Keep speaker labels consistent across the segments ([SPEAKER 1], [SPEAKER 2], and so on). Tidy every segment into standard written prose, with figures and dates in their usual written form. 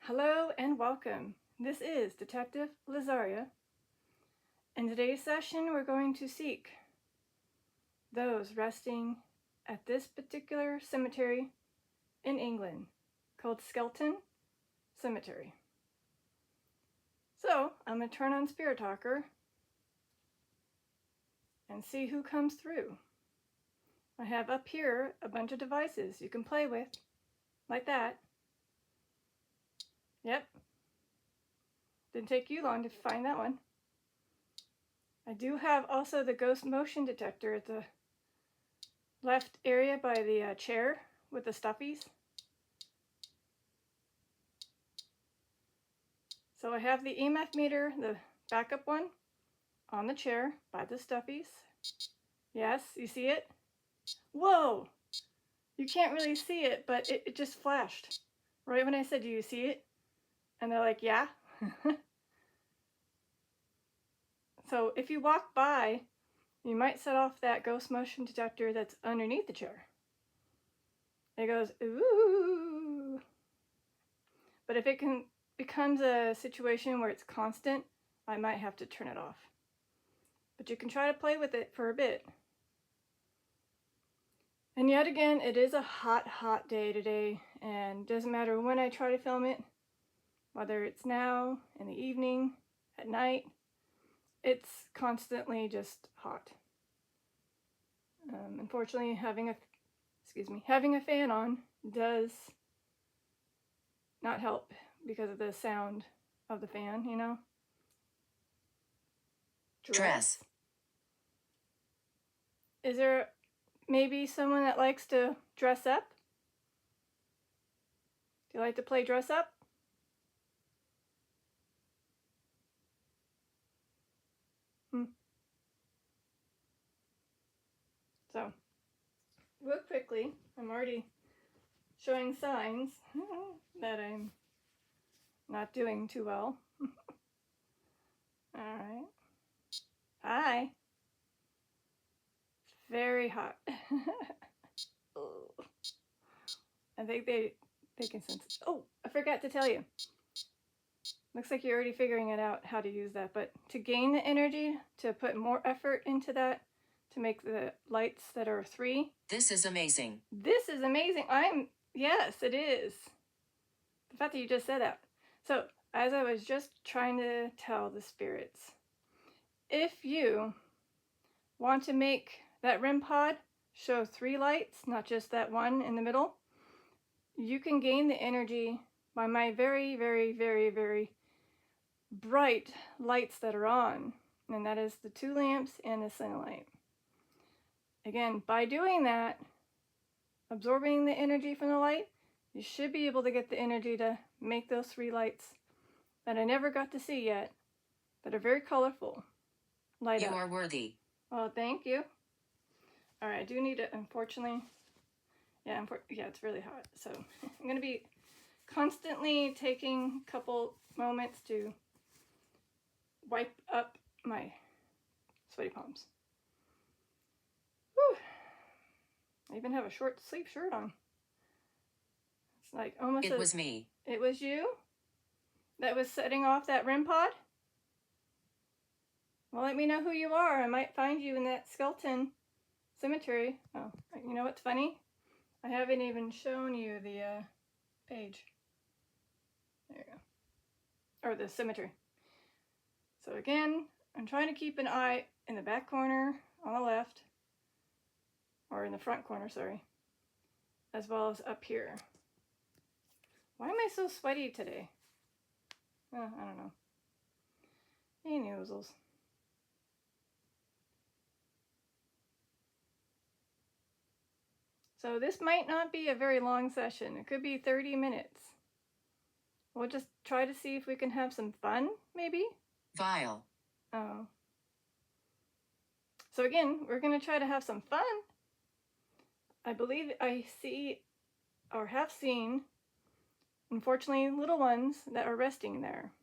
[SPEAKER 1] Hello and welcome. This is Detective Lazaria. In today's session, we're going to seek those resting at this particular cemetery in England called Skelton Cemetery. So, I'm going to turn on Spirit Talker and see who comes through. I have up here a bunch of devices you can play with, like that. Yep. Didn't take you long to find that one. I do have also the ghost motion detector at the left area by the chair with the stuffies. So I have the EMF meter, the backup one, on the chair by the stuffies. Yes, you see it? Whoa! You can't really see it, but it just flashed. Right when I said, do you see it? And they're like, yeah. So if you walk by, you might set off that ghost motion detector that's underneath the chair. It goes, ooh. But if it becomes a situation where it's constant, I might have to turn it off. But you can try to play with it for a bit. And yet again, it is a hot, hot day today, and doesn't matter when I try to film it, whether it's now, in the evening, at night, it's constantly just hot. Unfortunately, having a fan on does not help because of the sound of the fan, you know?
[SPEAKER 2] Dress.
[SPEAKER 1] Is there maybe someone that likes to dress up? Do you like to play dress up? So, real quickly, I'm already showing signs that I'm not doing too well. Alright. Hi. It's very hot. I think they can sense it. Oh, I forgot to tell you. Looks like you're already figuring it out how to use that, but to gain the energy, to put more effort into that, to make the lights that are 3.
[SPEAKER 2] This is amazing.
[SPEAKER 1] This is amazing. Yes, it is. The fact that you just said that. So, as I was just trying to tell the spirits, if you want to make that REM pod show 3 lights, not just that one in the middle, you can gain the energy by my very, very, very, very bright lights that are on, and that is the 2 lamps and the center light. Again, by doing that, absorbing the energy from the light, you should be able to get the energy to make those 3 lights that I never got to see yet, that are very colorful, light up.
[SPEAKER 2] You are worthy.
[SPEAKER 1] Oh, thank you. All right, I do need it, unfortunately. Yeah, it's really hot. So I'm going to be constantly taking a couple moments to wipe up my sweaty palms. Whew. I even have a short sleeve shirt on. It's like almost
[SPEAKER 2] It was me.
[SPEAKER 1] It was you that was setting off that REM pod? Well, let me know who you are. I might find you in that Skelton cemetery. Oh, you know what's funny? I haven't even shown you the page. There you go. Or the cemetery. So again, I'm trying to keep an eye in the back corner on the left, or in the front corner, sorry, as well as up here. Why am I so sweaty today? I don't know. Hey, noozles. So this might not be a very long session. It could be 30 minutes. We'll just try to see if we can have some fun, maybe?
[SPEAKER 2] Vile.
[SPEAKER 1] Oh. So again, we're going to try to have some fun. I believe I see, or have seen, unfortunately, little ones that are resting there.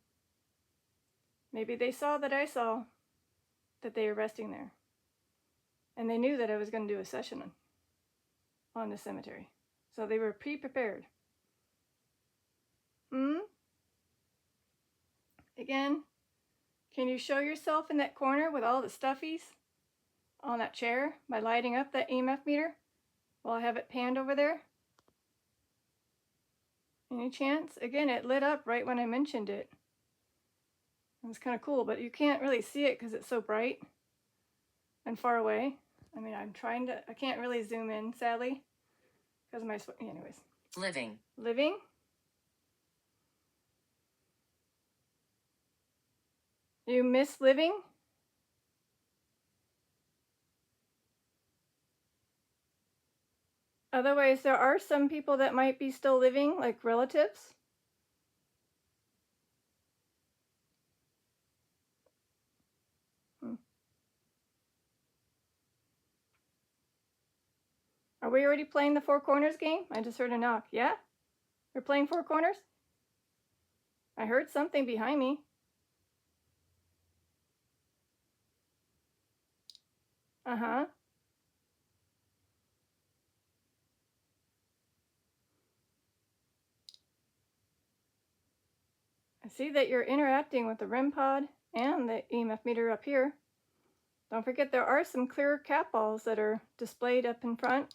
[SPEAKER 1] Maybe they saw that I saw that they were resting there. And they knew that I was going to do a session on the cemetery. So they were pre-prepared. again, can you show yourself in that corner with all the stuffies on that chair by lighting up that EMF meter while I have it panned over there? Any chance? Again, it lit up right when I mentioned it. It was kind of cool, but you can't really see it because it's so bright and far away. I mean, I can't really zoom in, sadly, because of my, anyways.
[SPEAKER 2] Living.
[SPEAKER 1] Living. You miss living? Otherwise, there are some people that might be still living, like relatives. Are we already playing the Four Corners game? I just heard a knock. Yeah? We're playing Four Corners? I heard something behind me. Uh-huh. I see that you're interacting with the REM pod and the EMF meter up here. Don't forget there are some clear cat balls that are displayed up in front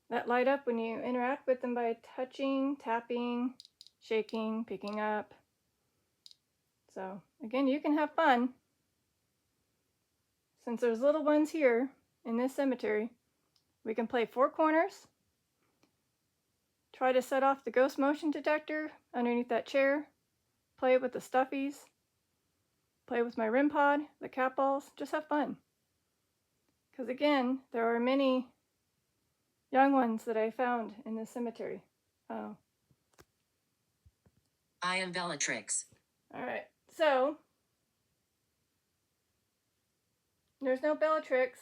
[SPEAKER 1] that light up when you interact with them by touching, tapping, shaking, picking up. So again, you can have fun. Since there's little ones here in this cemetery, we can play Four Corners, try to set off the ghost motion detector underneath that chair, play with the stuffies, play with my REM pod, the cat balls, just have fun. Because again, there are many young ones that I found in this cemetery. Oh.
[SPEAKER 2] I am Bellatrix.
[SPEAKER 1] Alright, so there's no Bellatrix.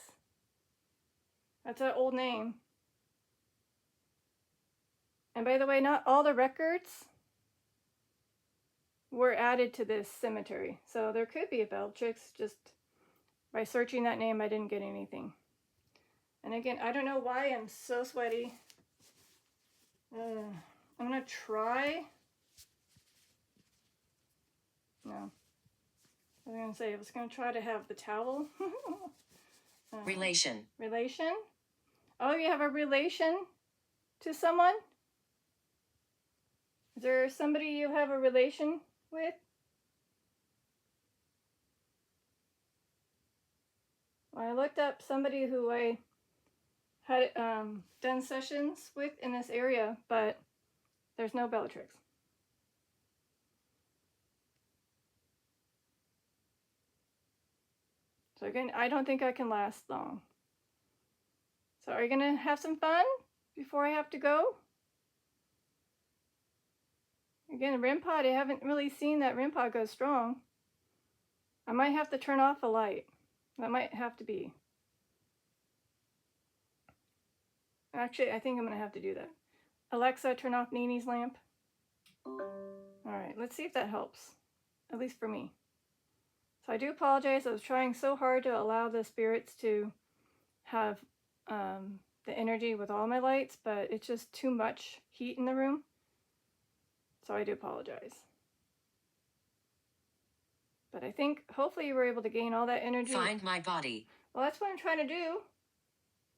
[SPEAKER 1] That's an old name. And by the way, not all the records were added to this cemetery. So there could be a Bellatrix, just by searching that name I didn't get anything. And again, I don't know why I'm so sweaty. I'm gonna try. No. I was gonna say, I was gonna try to have the towel.
[SPEAKER 2] Relation.
[SPEAKER 1] Relation? Oh, you have a relation to someone? Is there somebody you have a relation with? Well, I looked up somebody who I had done sessions with in this area, but there's no Bellatrix. So again, I don't think I can last long. So are you gonna have some fun before I have to go? Again, the REM pod, I haven't really seen that REM pod go strong. I might have to turn off a light. That might have to be. Actually, I think I'm gonna have to do that. Alexa, turn off Nini's lamp. Alright, let's see if that helps. At least for me. So I do apologize. I was trying so hard to allow the spirits to have the energy with all my lights, but it's just too much heat in the room. So I do apologize. But I think hopefully you were able to gain all that energy.
[SPEAKER 2] Find my body.
[SPEAKER 1] Well, that's what I'm trying to do.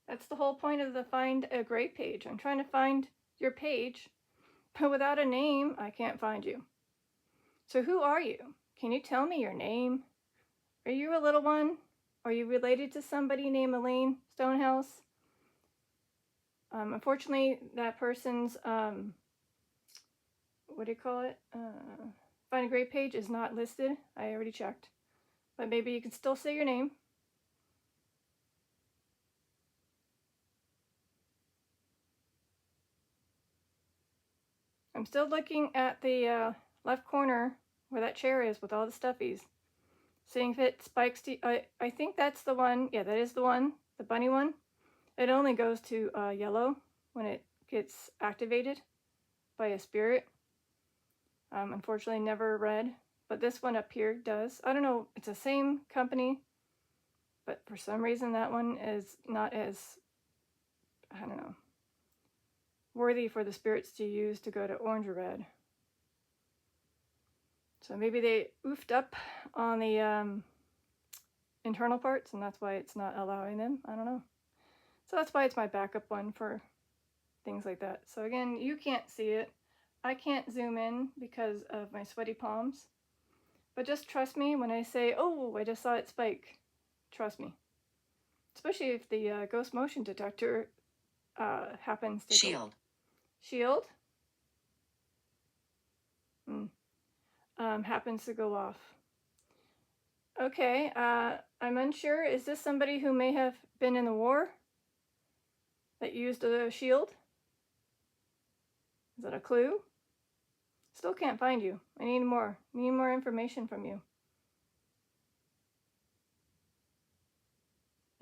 [SPEAKER 1] That's the whole point of the Find a Grave page. I'm trying to find your page, but without a name, I can't find you. So who are you? Can you tell me your name? Are you a little one? Are you related to somebody named Elaine Stonehouse? Unfortunately, that person's, what do you call it? Find a Grave page is not listed. I already checked. But maybe you can still say your name. I'm still looking at the left corner where that chair is with all the stuffies. Seeing if it spikes to... I think that's the one. Yeah, that is the one. The bunny one. It only goes to yellow when it gets activated by a spirit. Unfortunately, never red. But this one up here does. I don't know. It's the same company. But for some reason, that one is not as... I don't know. Worthy for the spirits to use to go to orange or red. So maybe they oofed up on the internal parts, and that's why it's not allowing them. I don't know. So that's why it's my backup one for things like that. So again, you can't see it. I can't zoom in because of my sweaty palms. But just trust me when I say, oh, I just saw it spike. Trust me. Especially if the ghost motion detector happens to
[SPEAKER 2] Shield.
[SPEAKER 1] Shield? Happens to go off. Okay, I'm unsure. Is this somebody who may have been in the war that used a shield? Is that a clue? Still can't find you. I need more. Need more information from you.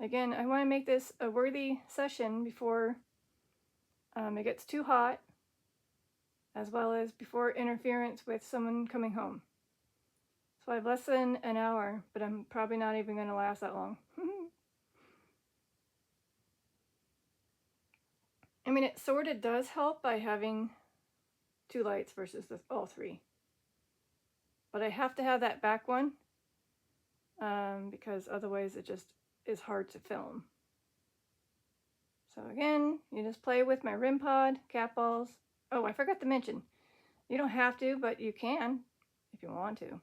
[SPEAKER 1] Again, I want to make this a worthy session before it gets too hot, as well as before interference with someone coming home. So I have less than an hour, but I'm probably not even going to last that long. I mean, it sort of does help by having 2 lights versus all 3. But I have to have that back one because otherwise it just is hard to film. So again, you just play with my REM pod, cat balls. Oh, I forgot to mention, you don't have to, but you can if you want to.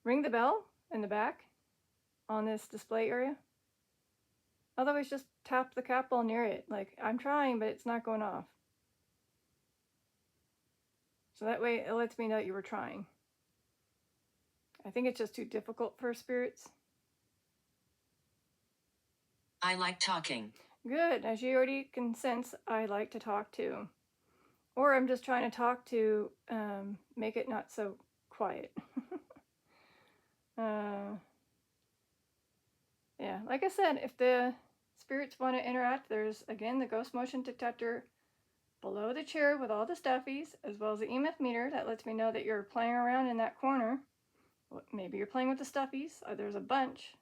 [SPEAKER 1] Ring the bell in the back on this display area. Otherwise, just tap the cat ball near it. Like, I'm trying, but it's not going off. So that way it lets me know that you were trying. I think it's just too difficult for spirits.
[SPEAKER 2] I like talking.
[SPEAKER 1] Good. As you already can sense, I like to talk too. Or I'm just trying to talk to make it not so quiet. Yeah, like I said, if the spirits want to interact, there's, again, the ghost motion detector below the chair with all the stuffies, as well as the EMF meter that lets me know that you're playing around in that corner. Maybe you're playing with the stuffies. There's a bunch.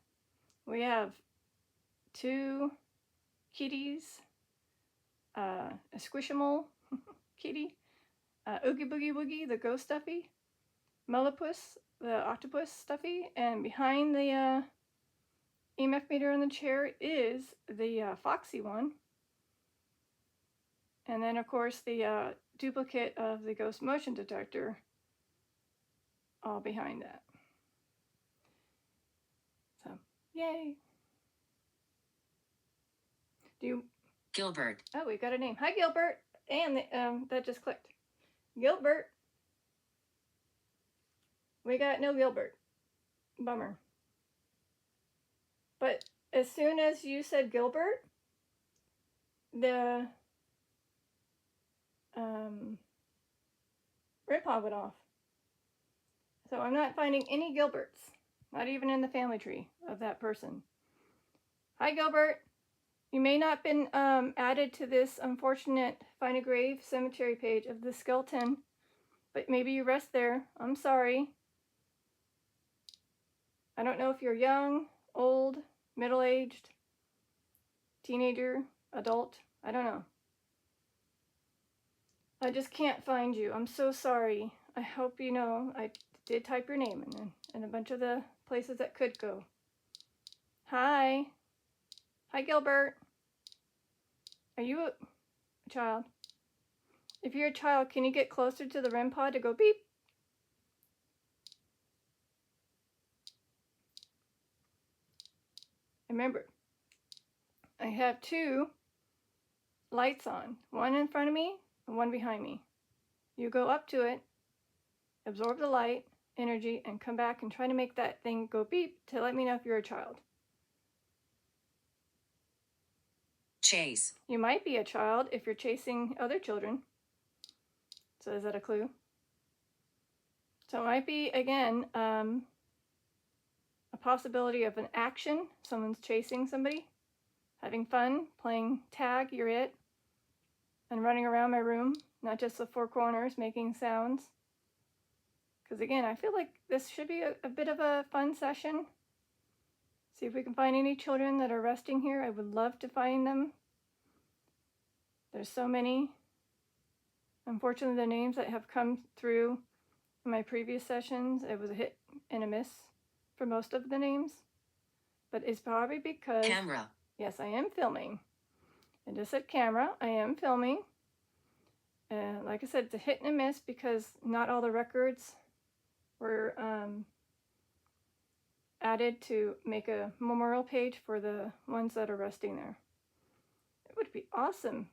[SPEAKER 1] We have 2 kitties, a squishable kitty, Oogie Boogie Woogie, the ghost stuffy, Mellipus, the octopus stuffy, and behind the EMF meter in the chair is the foxy one. And then, of course, the duplicate of the ghost motion detector all behind that. So, yay. Do you...
[SPEAKER 2] Gilbert.
[SPEAKER 1] Oh, we got a name. Hi, Gilbert. And that just clicked. Gilbert. We got no Gilbert. Bummer. But as soon as you said Gilbert, the REM pod went off. So I'm not finding any Gilberts. Not even in the family tree of that person. Hi, Gilbert. You may not have been added to this unfortunate Find a Grave cemetery page of the Skelton, but maybe you rest there. I'm sorry. I don't know if you're young, old, middle-aged, teenager, adult. I don't know. I just can't find you. I'm so sorry. I hope you know I did type your name in and a bunch of the places that could go. Hi. Hi, Gilbert. Are you a child? If you're a child, can you get closer to the REM pod to go beep? Remember, I have 2 lights on. One in front of me and one behind me. You go up to it, absorb the light, energy, and come back and try to make that thing go beep to let me know if you're a child.
[SPEAKER 2] Chase.
[SPEAKER 1] You might be a child if you're chasing other children. So is that a clue? So it might be, again, a possibility of an action. Someone's chasing somebody, having fun, playing tag, you're it, and running around my room, not just the 4 corners, making sounds. Because again, I feel like this should be a bit of a fun session. See if we can find any children that are resting here. I would love to find them. There's so many. Unfortunately, the names that have come through In my previous sessions, it was a hit and a miss for most of the names. But it's probably because...
[SPEAKER 2] Camera.
[SPEAKER 1] Yes, I am filming. It just said camera. I am filming. And like I said, it's a hit and a miss because not all the records were added to make a memorial page for the ones that are resting there. It would be awesome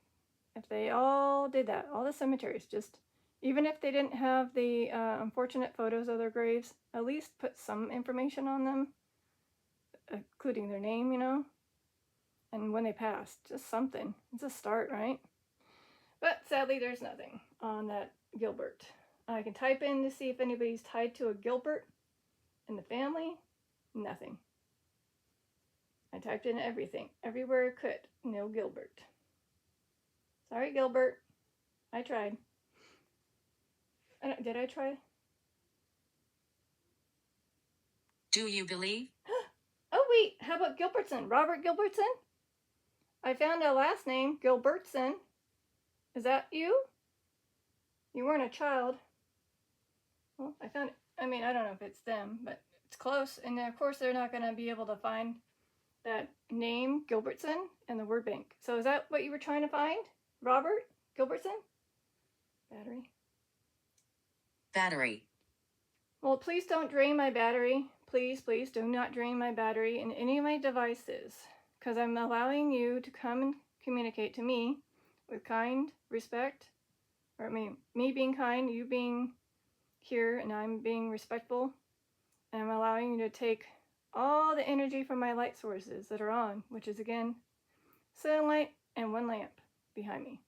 [SPEAKER 1] if they all did that, all the cemeteries, just even if they didn't have the unfortunate photos of their graves, at least put some information on them, including their name, you know, and when they passed, just something. It's a start, right? But sadly, there's nothing on that Gilbert. I can type in to see if anybody's tied to a Gilbert in the family. Nothing. I typed in everything, everywhere I could. No Gilbert. Sorry, Gilbert. I tried. Did I try?
[SPEAKER 2] Do you believe?
[SPEAKER 1] Oh, wait. How about Gilbertson? Robert Gilbertson? I found a last name, Gilbertson. Is that you? You weren't a child. Well, I found it. I mean, I don't know if it's them, but it's close. And of course, they're not going to be able to find that name, Gilbertson, in the word bank. So is that what you were trying to find? Robert Gilbertson? Battery.
[SPEAKER 2] Battery.
[SPEAKER 1] Well, please don't drain my battery. Please, please do not drain my battery in any of my devices, because I'm allowing you to come and communicate to me with kind respect, or I mean, me being kind, you being here, and I'm being respectful, and I'm allowing you to take all the energy from my light sources that are on, which is again, sunlight and one lamp behind me.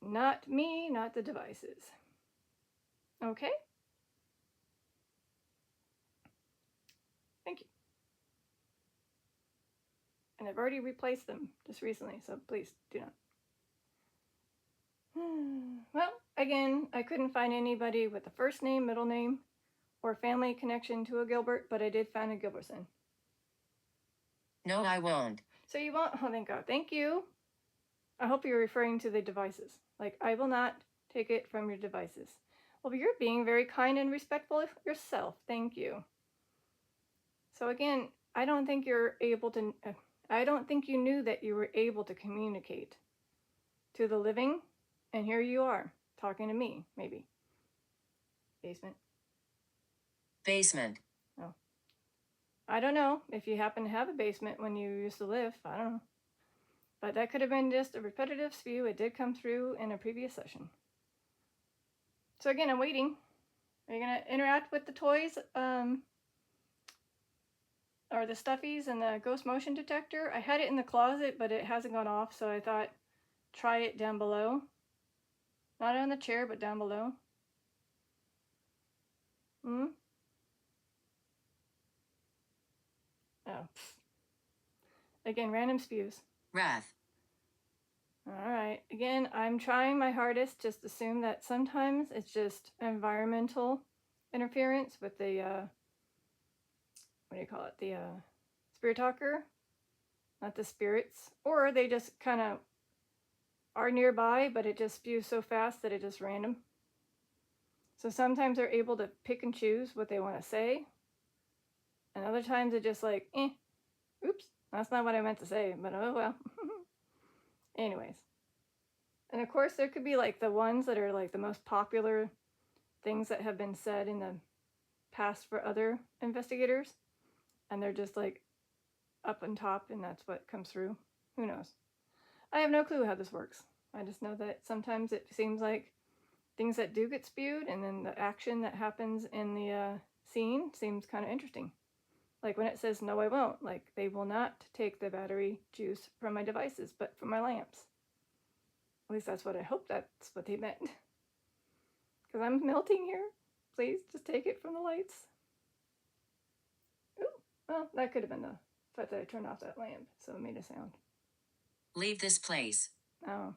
[SPEAKER 1] Not me, not the devices. Okay? Thank you. And I've already replaced them just recently, so please do not. Well, again, I couldn't find anybody with a first name, middle name, or family connection to a Gilbert, but I did find a Gilbertson.
[SPEAKER 2] No, I won't.
[SPEAKER 1] So you won't? Oh, thank God. Thank you. I hope you're referring to the devices. Like, I will not take it from your devices. Well, you're being very kind and respectful of yourself. Thank you. So again, I don't think you're able to... I don't think you knew that you were able to communicate to the living, and here you are, talking to me, maybe. Basement.
[SPEAKER 2] Basement.
[SPEAKER 1] Oh. I don't know if you happen to have a basement when you used to live. I don't know. But that could have been just a repetitive spew. It did come through in a previous session. So again, I'm waiting. Are you going to interact with the toys? Or the stuffies and the ghost motion detector? I had it in the closet, but it hasn't gone off, so I thought try it down below. Not on the chair, but down below. Oh. Again, random spews.
[SPEAKER 2] Wrath.
[SPEAKER 1] Alright. Again, I'm trying my hardest. Just assume that sometimes it's just environmental interference with the, what do you call it? The spirit talker. Not the spirits. Or they just kind of are nearby, but it just spews so fast that it's just random. So sometimes they're able to pick and choose what they want to say. And other times it's just like, oops, that's not what I meant to say, but oh well. Anyways. And of course there could be like the ones that are like the most popular things that have been said in the past for other investigators. And they're just like up on top, and that's what comes through. Who knows? I have no clue how this works. I just know that sometimes it seems like things that do get spewed, and then the action that happens in the scene seems kind of interesting. Like when it says, no, I won't. Like, they will not take the battery juice from my devices, but from my lamps. At least that's what I hope that's what they meant. Because I'm melting here. Please, just take it from the lights. Ooh, well, that could have been the fact that I turned off that lamp, so it made a sound.
[SPEAKER 2] Leave this place.
[SPEAKER 1] Oh.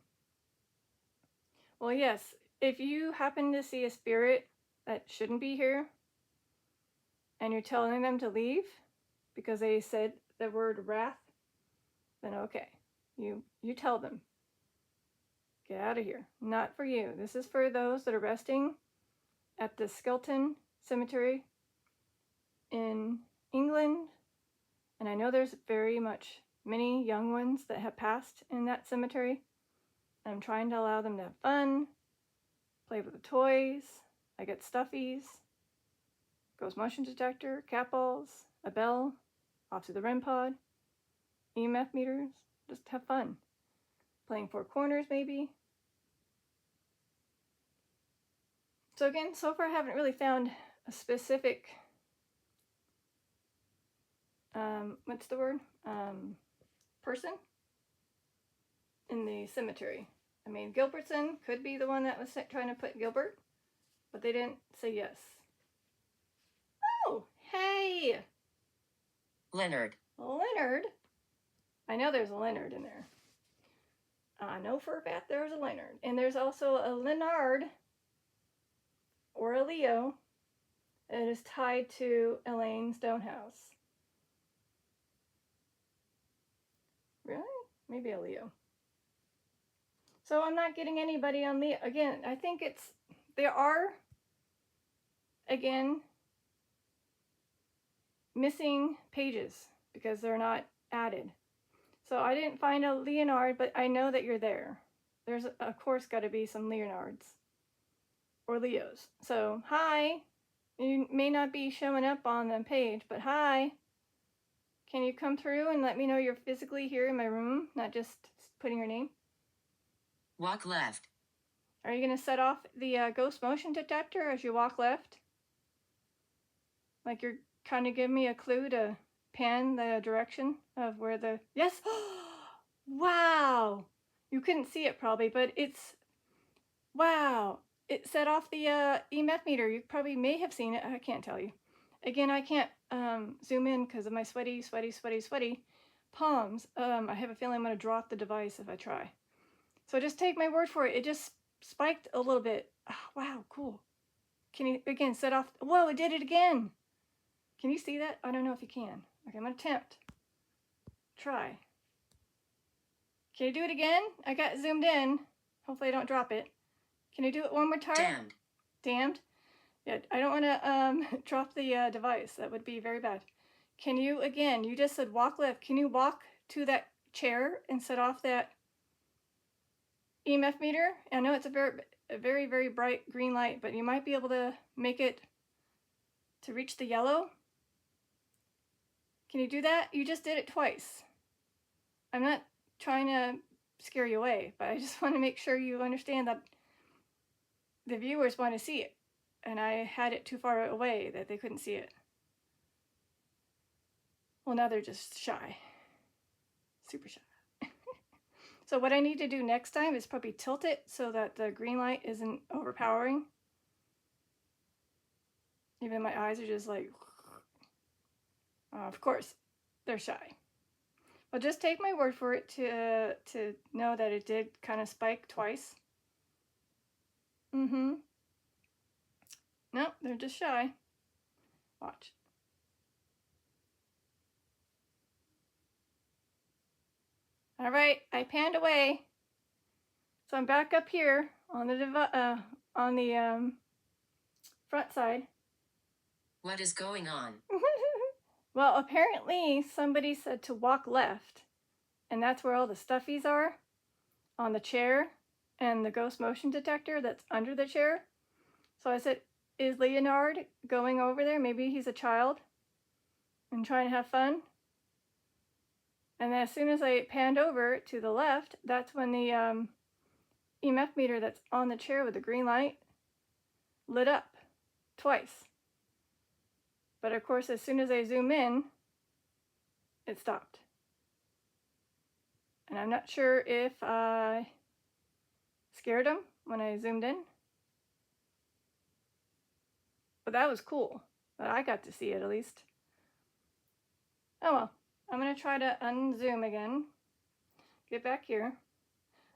[SPEAKER 1] Well, yes, if you happen to see a spirit that shouldn't be here, and you're telling them to leave because they said the word wrath, then okay. You tell them. Get out of here. Not for you. This is for those that are resting at the Skelton cemetery in England, and I know there's very much many young ones that have passed in that cemetery. I'm trying to allow them to have fun, play with the toys. I get stuffies, ghost motion detector, cat balls, a bell, off to the REM pod, EMF meters. Just have fun. Playing four corners maybe. So again, so far I haven't really found a specific, what's the word? Person in the cemetery. I mean, Gilbertson could be the one that was trying to put Gilbert, but they didn't say yes. Oh, hey!
[SPEAKER 2] Leonard.
[SPEAKER 1] Leonard? I know there's a Leonard in there. I know for a fact there's a Leonard. And there's also a Leonard, or a Leo, that is tied to Elaine Stonehouse. Really? Maybe a Leo. So I'm not getting anybody on Leo. Again, I think there are, again, missing pages because they're not added. So I didn't find a Leonard, but I know that you're there. There's, of course, got to be some Leonards or Leos. So, hi. You may not be showing up on the page, but hi. Can you come through and let me know you're physically here in my room, not just putting your name?
[SPEAKER 2] Walk left.
[SPEAKER 1] Are you going to set off the ghost motion detector as you walk left? Like you're kind of giving me a clue to pan the direction of where the... Yes! Wow! You couldn't see it probably, but it's... Wow! It set off the EMF meter. You probably may have seen it. I can't tell you. Again, I can't zoom in because of my sweaty palms. I have a feeling I'm going to drop the device if I try. So just take my word for it. It just spiked a little bit. Oh, wow, cool. Can you, again, set off... Whoa, it did it again! Can you see that? I don't know if you can. Okay, I'm going to attempt. Try. Can you do it again? I got zoomed in. Hopefully I don't drop it. Can you do it one more time?
[SPEAKER 2] Damned.
[SPEAKER 1] Damned? Yeah, I don't want to drop the device. That would be very bad. Can you, again, you just said walk left. Can you walk to that chair and set off that EMF meter? I know it's a very bright green light, but you might be able to make it to reach the yellow. Can you do that? You just did it twice. I'm not trying to scare you away, but I just want to make sure you understand that the viewers want to see it. And I had it too far away that they couldn't see it. Well, now they're just shy. Super shy. So what I need to do next time is probably tilt it so that the green light isn't overpowering. Even my eyes are just like... of course, they're shy. Well, just take my word for it to know that it did kind of spike twice. No, they're just shy. Watch. All right, I panned away. So I'm back up here on the front side.
[SPEAKER 2] What is going on?
[SPEAKER 1] Well, apparently somebody said to walk left, and that's where all the stuffies are, on the chair and the ghost motion detector that's under the chair. So I said, is Leonard going over there? Maybe he's a child and trying to have fun. And then as soon as I panned over to the left, that's when the EMF meter that's on the chair with the green light lit up twice. But of course, as soon as I zoom in, it stopped. And I'm not sure if I scared him when I zoomed in. But that was cool. But I got to see it at least. Oh well. I'm going to try to unzoom again. Get back here.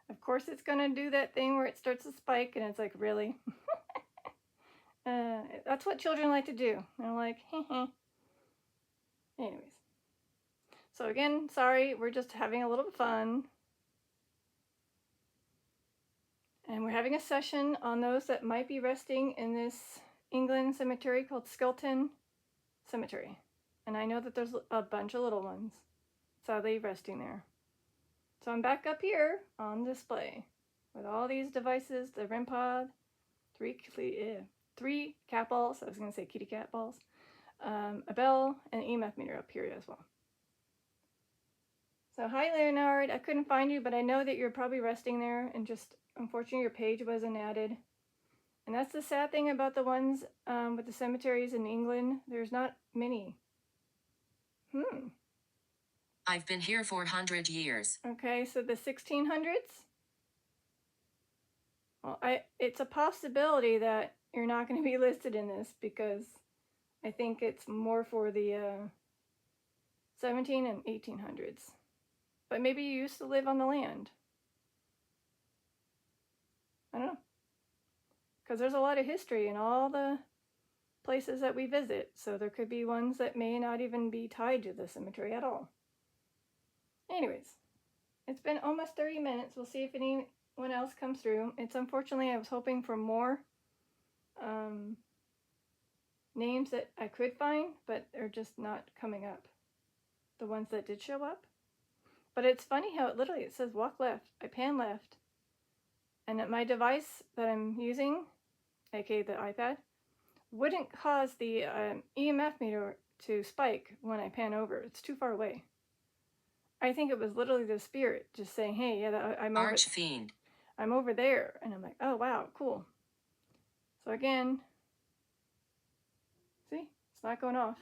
[SPEAKER 1] Of course it's going to do that thing where it starts to spike and it's like, really? That's what children like to do. They're like, heh. Anyways. So again, sorry, we're just having a little fun. And we're having a session on those that might be resting in this England cemetery called Skelton Cemetery. And I know that there's a bunch of little ones sadly resting there. So I'm back up here on display with all these devices, the REM pod, three cat balls, I was going to say kitty cat balls, a bell, and an EMF meter up here as well. So hi Leonard, I couldn't find you, but I know that you're probably resting there, and just unfortunately your page wasn't added. And that's the sad thing about the ones with the cemeteries in England. There's not many.
[SPEAKER 2] I've been here for 100 years.
[SPEAKER 1] Okay, so the 1600s? Well, it's a possibility that you're not going to be listed in this, because I think it's more for the 17 and 1800s. But maybe you used to live on the land. I don't know. Because there's a lot of history in all the places that we visit. So there could be ones that may not even be tied to the cemetery at all. Anyways, it's been almost 30 minutes. We'll see if anyone else comes through. It's unfortunately, I was hoping for more names that I could find, but they're just not coming up. The ones that did show up. But it's funny how it says walk left. I pan left. And that my device that I'm using, aka the iPad, wouldn't cause the EMF meter to spike when I pan over. It's too far away. I think it was literally the spirit just saying, hey, yeah,
[SPEAKER 2] Archfiend.
[SPEAKER 1] I'm over there. And I'm like, oh, wow, cool. So again, see, it's not going off.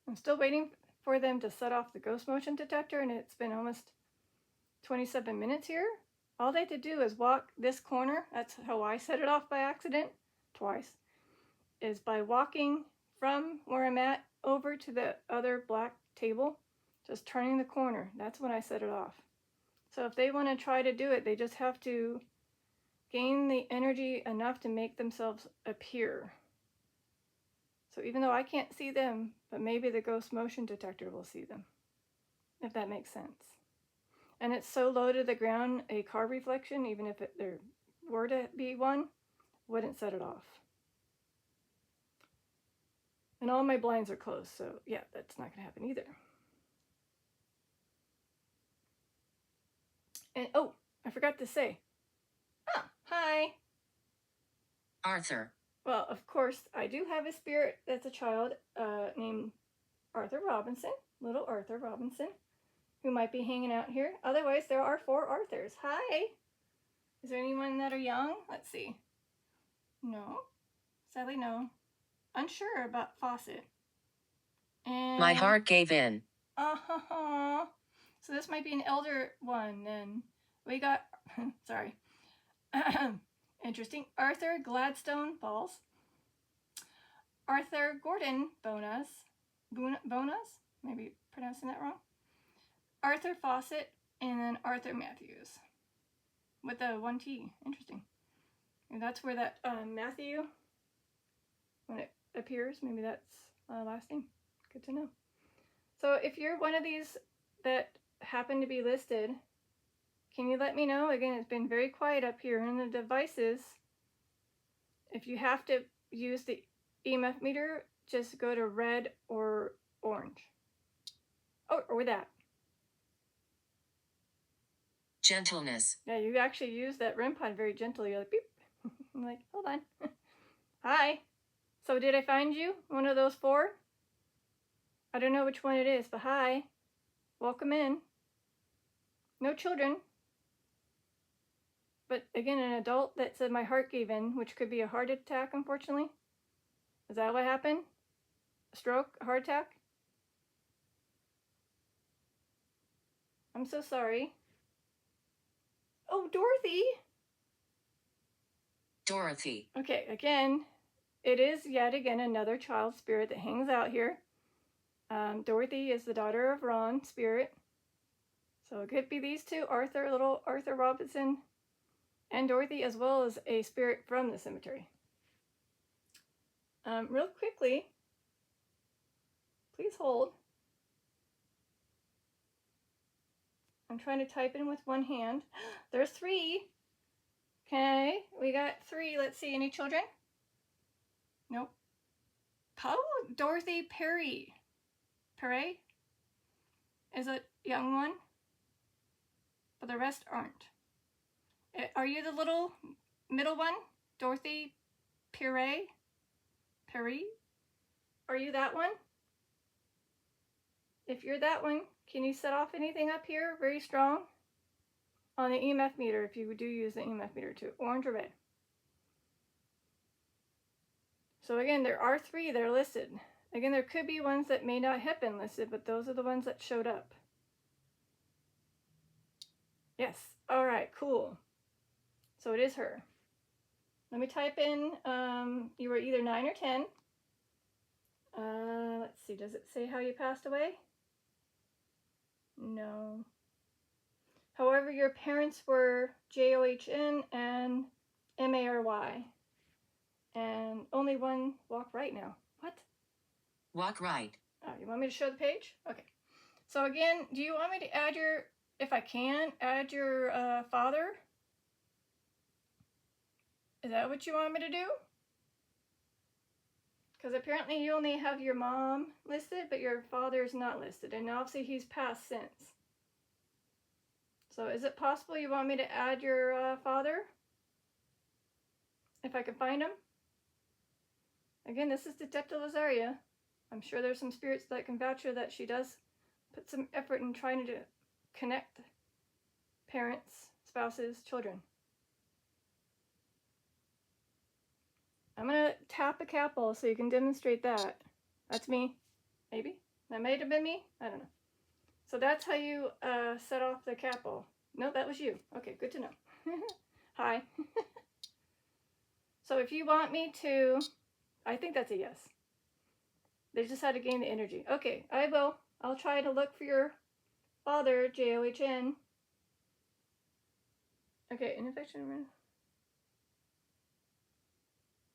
[SPEAKER 1] I'm still waiting for them to set off the ghost motion detector, and it's been almost 27 minutes here. All they had to do is walk this corner. That's how I set it off by accident twice, is by walking from where I'm at over to the other black table, just turning the corner. That's when I set it off. So if they want to try to do it, they just have to gain the energy enough to make themselves appear. So even though I can't see them, but maybe the ghost motion detector will see them, if that makes sense. And it's so low to the ground, a car reflection, even if there were to be one, wouldn't set it off. And all my blinds are closed, so yeah, that's not going to happen either. And oh, I forgot to say. Ah, hi.
[SPEAKER 2] Arthur.
[SPEAKER 1] Well, of course, I do have a spirit that's a child named Arthur Robinson, little Arthur Robinson, who might be hanging out here. Otherwise, there are 4 Arthurs. Hi. Is there anyone that are young? Let's see. No. Sadly, no. Unsure about Fawcett. And
[SPEAKER 2] My heart gave in.
[SPEAKER 1] So this might be an elder one then. We got, sorry. Interesting. Arthur Gladstone Balls. Arthur Gordon Bonas. Maybe pronouncing that wrong. Arthur Fawcett, and then Arthur Matthews. With the 1 T. Interesting. And that's where that Matthew, when it appears, maybe that's last name. Good to know. So if you're one of these that happen to be listed, can you let me know? Again, it's been very quiet up here in the devices. If you have to use the EMF meter, just go to red or orange. Oh, or that.
[SPEAKER 2] Gentleness.
[SPEAKER 1] Yeah, you actually use that REM pod very gently. You're like, beep. I'm like, hold on. Hi. So did I find you? One of those 4? I don't know which one it is, but hi. Welcome in. No children. But again, an adult that said my heart gave in, which could be a heart attack, unfortunately. Is that what happened? A stroke? A heart attack? I'm so sorry. Oh, Dorothy!
[SPEAKER 2] Dorothy.
[SPEAKER 1] Okay, again, it is yet again another child spirit that hangs out here. Dorothy is the daughter of Ron spirit. So it could be these 2, little Arthur Robinson, and Dorothy, as well as a spirit from the cemetery. Real quickly, please hold. I'm trying to type in with one hand. There's 3. Okay, we got 3. Let's see, any children? Nope. Oh, Dorothy Pearey. Pearey is a young one, but the rest aren't. Are you the little middle one? Dorothy Pearey? Pearey? Are you that one? If you're that one, can you set off anything up here very strong on the EMF meter, if you do use the EMF meter too, orange or red? So again, there are 3 that are listed. Again, there could be ones that may not have been listed, but those are the ones that showed up. Yes. All right, cool. So it is her. Let me type in, you were either 9 or 10. Let's see, does it say how you passed away? No. However, your parents were John and Mary. And only one walk right now. What?
[SPEAKER 2] Walk right.
[SPEAKER 1] Oh, you want me to show the page? Okay. So again, do you want me to add your, if I can, add your father? Is that what you want me to do? Because apparently you only have your mom listed, but your father is not listed. And obviously he's passed since. So is it possible you want me to add your father? If I can find him? Again, this is Detective Lazaria. I'm sure there's some spirits that can vouch her that she does put some effort in trying to connect parents, spouses, children. I'm going to tap a capital so you can demonstrate that. That's me. Maybe. That might have been me. I don't know. So that's how you set off the capital. No, that was you. Okay, good to know. Hi. So if you want me to, I think that's a yes. They just had to gain the energy. Okay, I will. I'll try to look for your father, John. Okay, infection.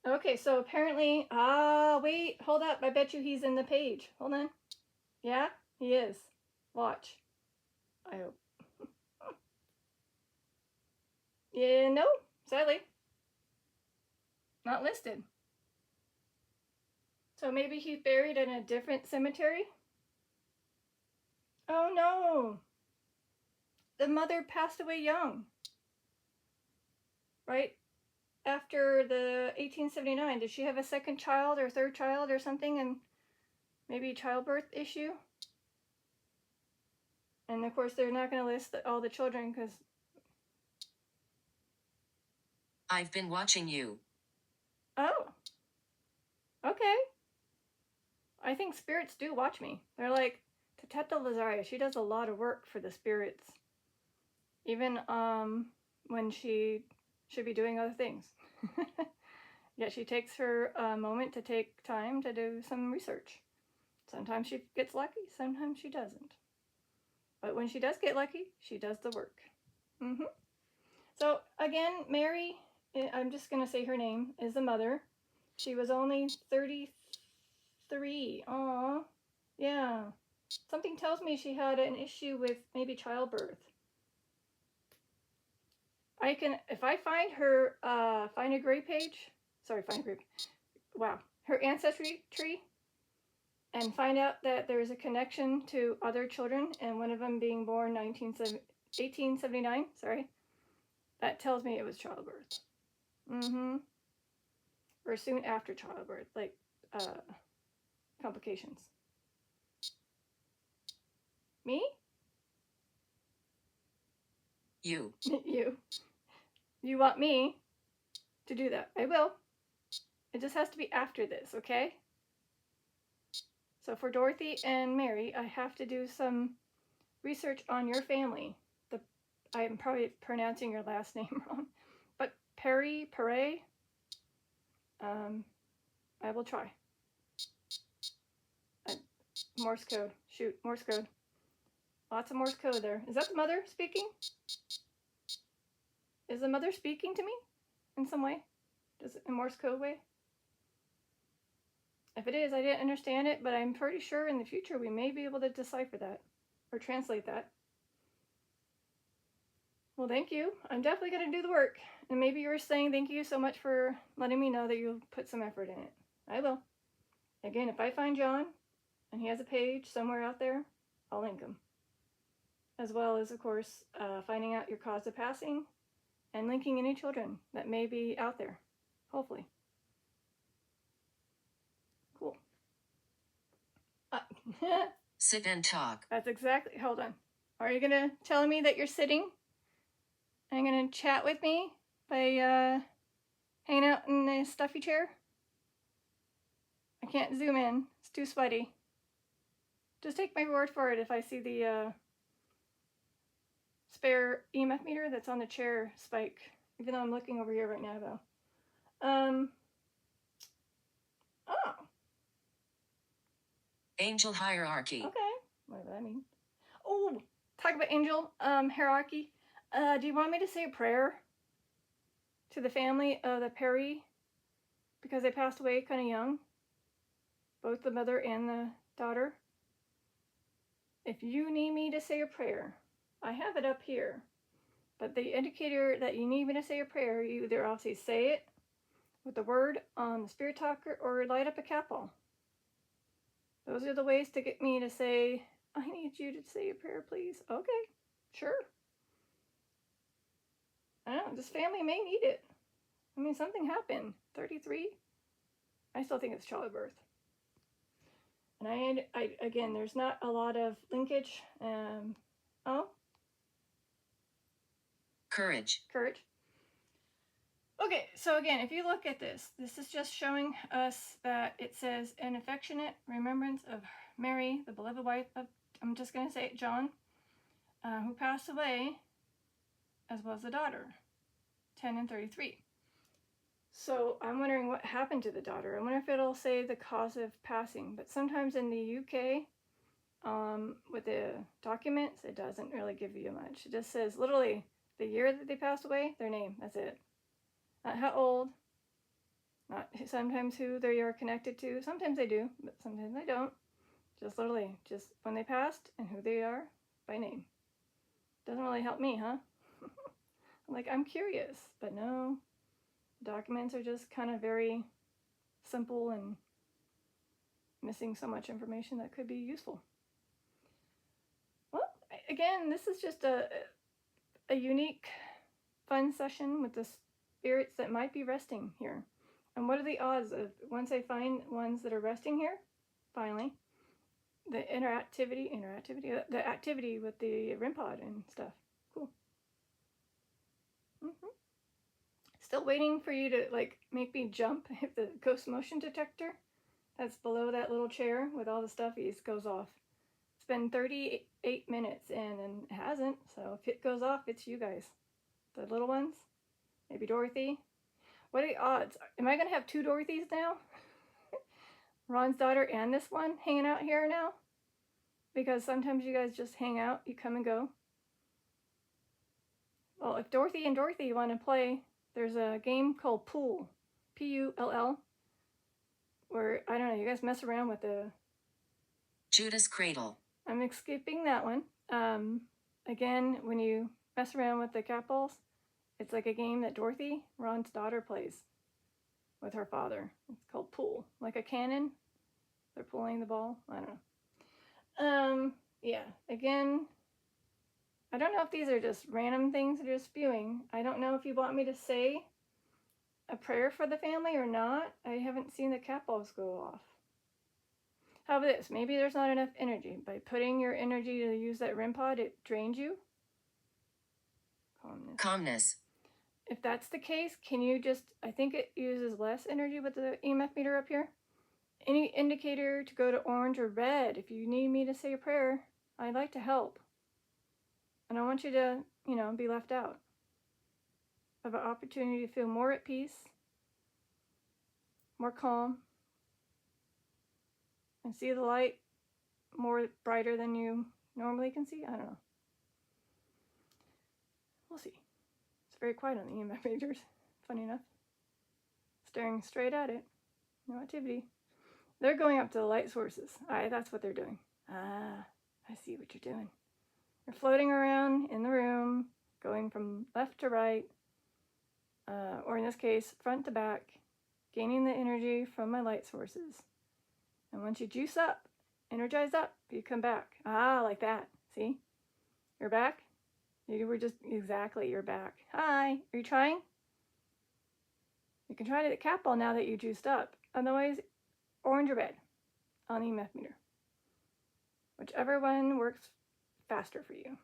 [SPEAKER 1] Okay, so apparently, wait, hold up. I bet you he's in the page. Hold on. Yeah, he is. Watch. I hope. Yeah, no, sadly. Not listed. So maybe he's buried in a different cemetery? Oh no. The mother passed away young. Right? After the 1879. Did she have a second child or third child or something, and maybe a childbirth issue? And of course they're not going to list all the children because...
[SPEAKER 2] I've been watching you.
[SPEAKER 1] Oh. Okay. I think spirits do watch me. They're like, Detective Lazaria, she does a lot of work for the spirits. Even when she should be doing other things. Yet she takes her moment to take time to do some research. Sometimes she gets lucky, sometimes she doesn't. But when she does get lucky, she does the work. So again, Mary, I'm just going to say her name, is the mother. She was only 33. Aww. Yeah. Something tells me she had an issue with maybe childbirth. I can, if I find her, find a gray page. Sorry, find a gray page. Wow. Her ancestry tree. And find out that there is a connection to other children, and one of them being born 1879. Sorry. That tells me it was childbirth. Or soon after childbirth, like complications. Me?
[SPEAKER 2] You.
[SPEAKER 1] You. You want me to do that? I will. It just has to be after this, okay? So for Dorothy and Mary, I have to do some research on your family. I'm probably pronouncing your last name wrong. But Pearey, I will try. Morse code. Shoot, Morse code. Lots of Morse code there. Is that the mother speaking? Is the mother speaking to me in some way? Does it in Morse code way? If it is, I didn't understand it, but I'm pretty sure in the future we may be able to decipher that or translate that. Well, thank you. I'm definitely going to do the work. And maybe you were saying thank you so much for letting me know that you'll put some effort in it. I will. Again, if I find John and he has a page somewhere out there, I'll link him. As well as, of course, finding out your cause of passing and linking any children that may be out there. Hopefully. Cool.
[SPEAKER 2] Sit and talk.
[SPEAKER 1] That's exactly. Hold on. Are you going to tell me that you're sitting? And going to chat with me by hanging out in a stuffy chair? I can't zoom in. It's too sweaty. Just take my word for it if I see the spare EMF meter that's on the chair spike. Even though I'm looking over here right now, though. Oh.
[SPEAKER 2] Angel hierarchy.
[SPEAKER 1] Okay. What does that mean? Oh, talk about angel hierarchy. Do you want me to say a prayer to the family of the Pearey? Because they passed away kind of young. Both the mother and the daughter. If you need me to say a prayer, I have it up here. But the indicator that you need me to say a prayer, you either obviously say it with the word on the spirit talker or light up a candle. Those are the ways to get me to say, I need you to say a prayer, please. Okay, sure. I don't know, this family may need it. I mean, something happened. 33? I still think it's childbirth. And I again, there's not a lot of linkage. Oh?
[SPEAKER 2] Courage.
[SPEAKER 1] Courage. Okay, so again, if you look at this is just showing us that it says an affectionate remembrance of Mary, the beloved wife of, I'm just going to say it, John, who passed away, as well as the daughter, 10 and 33. So I'm wondering what happened to the daughter. I wonder if it'll say the cause of passing. But sometimes in the UK, with the documents, it doesn't really give you much. It just says literally the year that they passed away, their name, that's it. Not how old, not sometimes who they are connected to. Sometimes they do, but sometimes they don't. Just literally, just when they passed and who they are by name. Doesn't really help me, huh? I'm curious, but no. Documents are just kind of very simple and missing so much information that could be useful. Well, again, this is just a unique, fun session with the spirits that might be resting here. And what are the odds of, once I find ones that are resting here, finally, the the activity with the REM pod and stuff. Cool. Still waiting for you to make me jump if the ghost motion detector that's below that little chair with all the stuffies goes off. It's been 38 minutes in and it hasn't, so if it goes off, it's you guys. The little ones. Maybe Dorothy. What are the odds? Am I going to have two Dorothys now? Ron's daughter and this one hanging out here now? Because sometimes you guys just hang out, you come and go. Well, if Dorothy and Dorothy want to play, there's a game called Pool. Pull. Where, I don't know, you guys mess around with the...
[SPEAKER 2] Judas Cradle.
[SPEAKER 1] I'm skipping that one. Again, when you mess around with the cat balls, it's like a game that Dorothy, Ron's daughter, plays with her father. It's called Pool. Like a cannon. They're pulling the ball. I don't know. Yeah. Again, I don't know if these are just random things that are spewing. I don't know if you want me to say a prayer for the family or not. I haven't seen the cat balls go off. How about this? Maybe there's not enough energy. By putting your energy to use that REM pod, it drains you.
[SPEAKER 2] Calmness.
[SPEAKER 1] If that's the case, can you just, I think it uses less energy with the EMF meter up here. Any indicator to go to orange or red. If you need me to say a prayer, I'd like to help. And I want you to, be left out of an opportunity to feel more at peace, more calm, and see the light more brighter than you normally can see. I don't know. We'll see. It's very quiet on the EMF meters, funny enough. Staring straight at it. No activity. They're going up to the light sources. That's what they're doing. I see what you're doing. They're floating around in the room, going from left to right, or in this case, front to back, gaining the energy from my light sources. And once you juice up, energize up, you come back. Like that. See? You're back? You were just, exactly, you're back. Hi, are you trying? You can try to cap ball now that you juiced up. Otherwise, orange or red on the EMF meter. Whichever one works faster for you,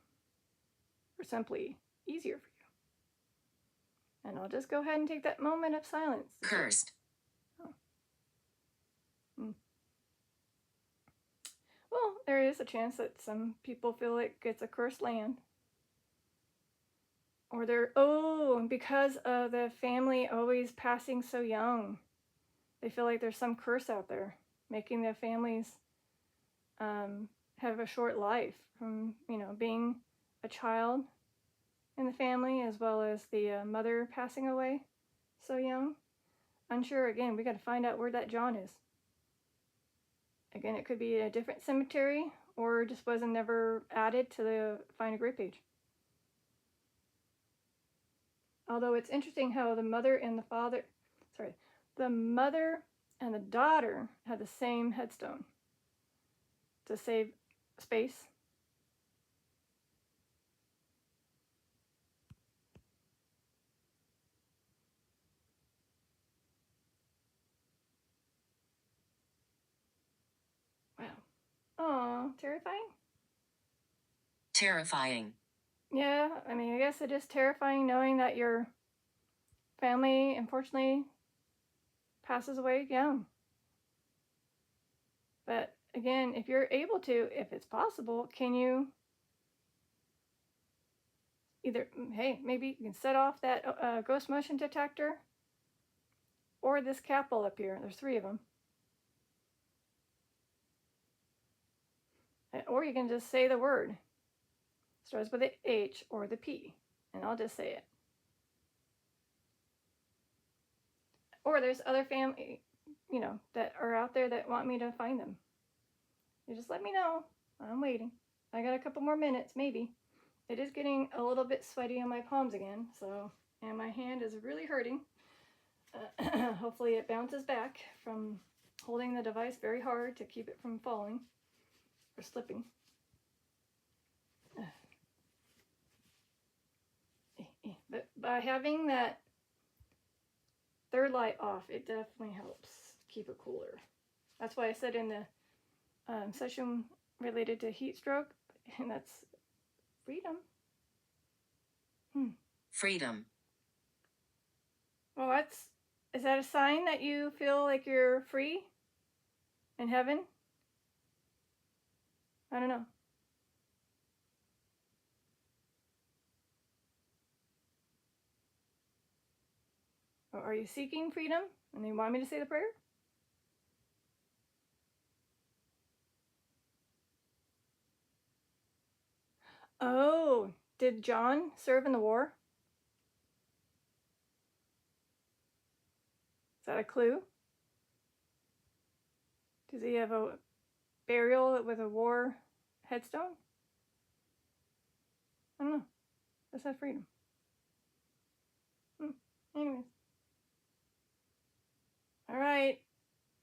[SPEAKER 1] or simply easier for you. And I'll just go ahead and take that moment of silence.
[SPEAKER 2] Cursed.
[SPEAKER 1] Oh. Well, there is a chance that some people feel like it's a cursed land. Or because of the family always passing so young, they feel like there's some curse out there, making their families have a short life from, being a child in the family, as well as the mother passing away so young. Unsure, again, we got to find out where that John is. Again, it could be a different cemetery, or just wasn't never added to the Find a Grave page. Although it's interesting how the mother and the daughter had the same headstone to save space. Wow. Oh, terrifying?
[SPEAKER 2] Terrifying.
[SPEAKER 1] Yeah, I mean, I guess it is terrifying knowing that your family, unfortunately, passes away young. But again, if you're able to, if it's possible, can you either, maybe you can set off that ghost motion detector or this capsule up here. There's 3 of them. Or you can just say the word. Starts with the H or the P, and I'll just say it. Or there's other family, that are out there that want me to find them. You just let me know. I'm waiting. I got a couple more minutes, maybe. It is getting a little bit sweaty on my palms again, and my hand is really hurting. Hopefully it bounces back from holding the device very hard to keep it from falling or slipping. But by having that third light off, it definitely helps keep it cooler. That's why I said in the session related to heat stroke, and that's freedom.
[SPEAKER 2] Freedom.
[SPEAKER 1] Well, is that a sign that you feel like you're free in heaven? I don't know. Or are you seeking freedom and you want me to say the prayer? Oh, did John serve in the war? Is that a clue? Does he have a burial with a war headstone? I don't know. That's not freedom. Anyways. All right.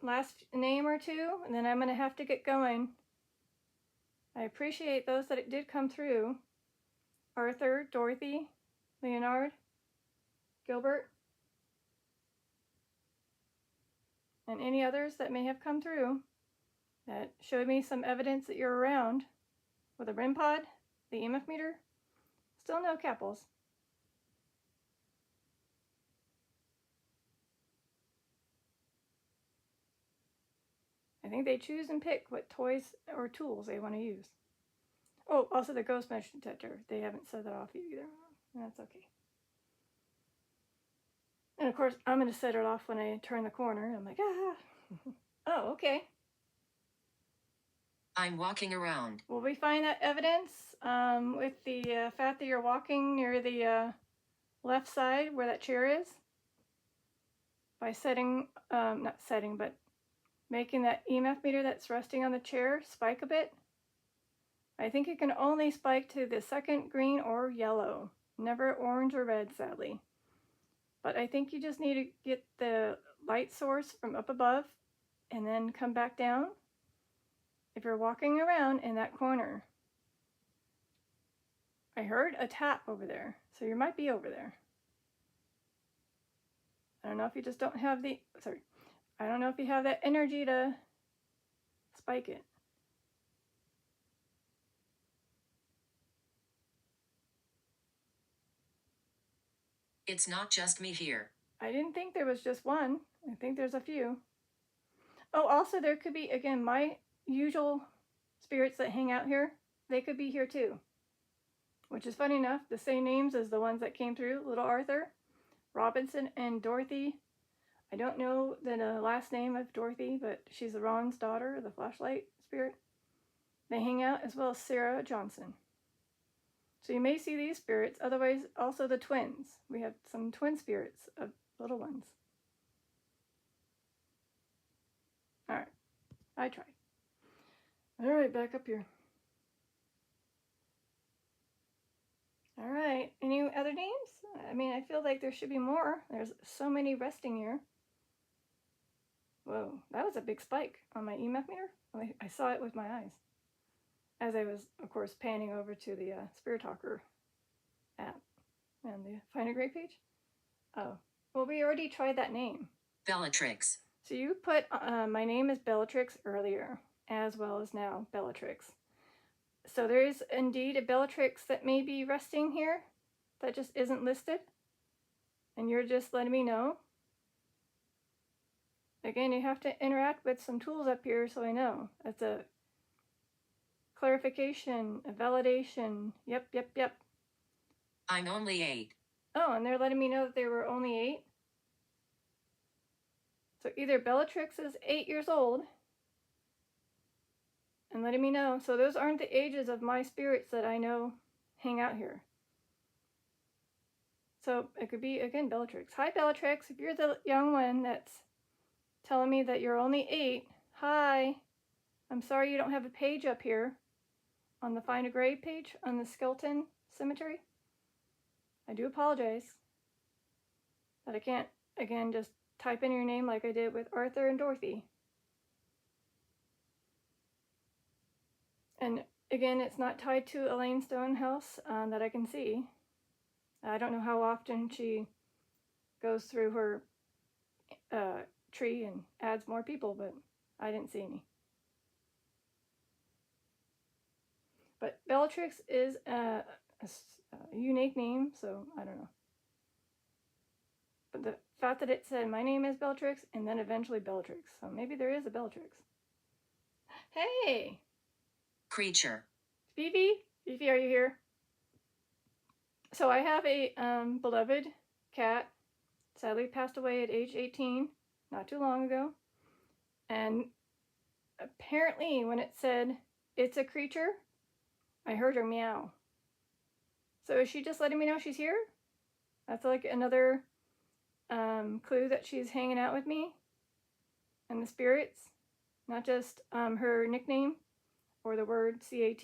[SPEAKER 1] Last name or 2, and then I'm going to have to get going. I appreciate those that it did come through. Arthur, Dorothy, Leonard, Gilbert, and any others that may have come through that showed me some evidence that you're around with a REM pod, the EMF meter. Still no capsules. I think they choose and pick what toys or tools they want to use. Oh, also the ghost mesh detector. They haven't set that off either. That's okay. And of course, I'm going to set it off when I turn the corner. I'm like, Oh, okay.
[SPEAKER 2] I'm walking around.
[SPEAKER 1] Will we find that evidence with the fact that you're walking near the left side where that chair is? By but making that EMF meter that's resting on the chair spike a bit. I think it can only spike to the second green or yellow. Never orange or red, sadly. But I think you just need to get the light source from up above and then come back down. If you're walking around in that corner, I heard a tap over there, so you might be over there. I don't know if you just don't have I don't know if you have that energy to spike it.
[SPEAKER 2] It's not just me here.
[SPEAKER 1] I didn't think there was just one. I think there's a few. Oh, also there could be, again, my usual spirits that hang out here. They could be here too. Which is funny enough, the same names as the ones that came through. Little Arthur, Robinson, and Dorothy. I don't know the last name of Dorothy, but she's the Ron's daughter, the flashlight spirit. They hang out, as well as Sarah Johnson. So you may see these spirits, otherwise also the twins. We have some twin spirits of little ones. All right, I tried. All right, back up here. All right, any other names? I mean, I feel like there should be more. There's so many resting here. Whoa, that was a big spike on my EMF meter. I saw it with my eyes. As I was, of course, panning over to the Spirit Talker app and the Find a Gray page. Oh, well, we already tried that name.
[SPEAKER 2] Bellatrix.
[SPEAKER 1] So you put my name is Bellatrix earlier, as well as now Bellatrix. So there is indeed a Bellatrix that may be resting here that just isn't listed. And you're just letting me know. Again, you have to interact with some tools up here so I know. That's a clarification, a validation. Yep.
[SPEAKER 2] I'm only 8.
[SPEAKER 1] Oh, and they're letting me know that they were only 8. So either Bellatrix is 8 years old and letting me know. So those aren't the ages of my spirits that I know hang out here. So it could be, again, Bellatrix. Hi, Bellatrix. If you're the young one that's telling me that you're only 8, hi. I'm sorry you don't have a page up here on the Find a Grave page on the Skelton Cemetery. I do apologize that I can't, again, just type in your name like I did with Arthur and Dorothy. And again, it's not tied to Elaine Stonehouse that I can see. I don't know how often she goes through her tree and adds more people, but I didn't see any. But Bellatrix is a unique name, so I don't know. But the fact that it said my name is Bellatrix and then eventually Bellatrix, so maybe there is a Bellatrix. Hey!
[SPEAKER 2] Creature.
[SPEAKER 1] Fifi, are you here? So I have a beloved cat, sadly passed away at age 18, not too long ago. And apparently when it said it's a creature, I heard her meow. So is she just letting me know she's here? That's like another clue that she's hanging out with me and the spirits, not just her nickname or the word CAT.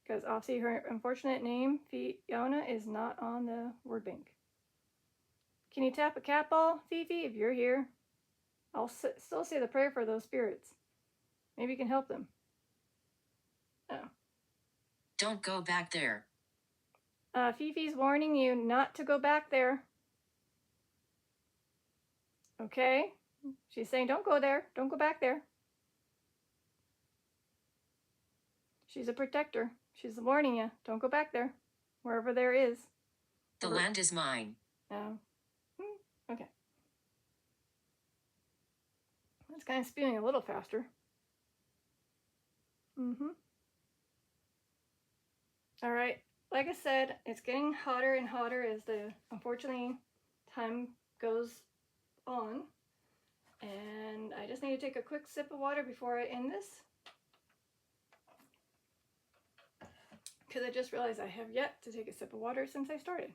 [SPEAKER 1] Because obviously her unfortunate name, Fiona, is not on the word bank. Can you tap a cat ball, Fifi, if you're here? I'll still say the prayer for those spirits. Maybe you can help them. Oh.
[SPEAKER 2] Don't go back there.
[SPEAKER 1] Fifi's warning you not to go back there. Okay? She's saying don't go there. Don't go back there. She's a protector. She's warning you. Don't go back there. Wherever there is.
[SPEAKER 2] The land is mine.
[SPEAKER 1] Oh. Okay. It's kind of spewing a little faster. All right. Like I said, it's getting hotter and hotter as the, unfortunately, time goes on. And I just need to take a quick sip of water before I end this. Because I just realized I have yet to take a sip of water since I started.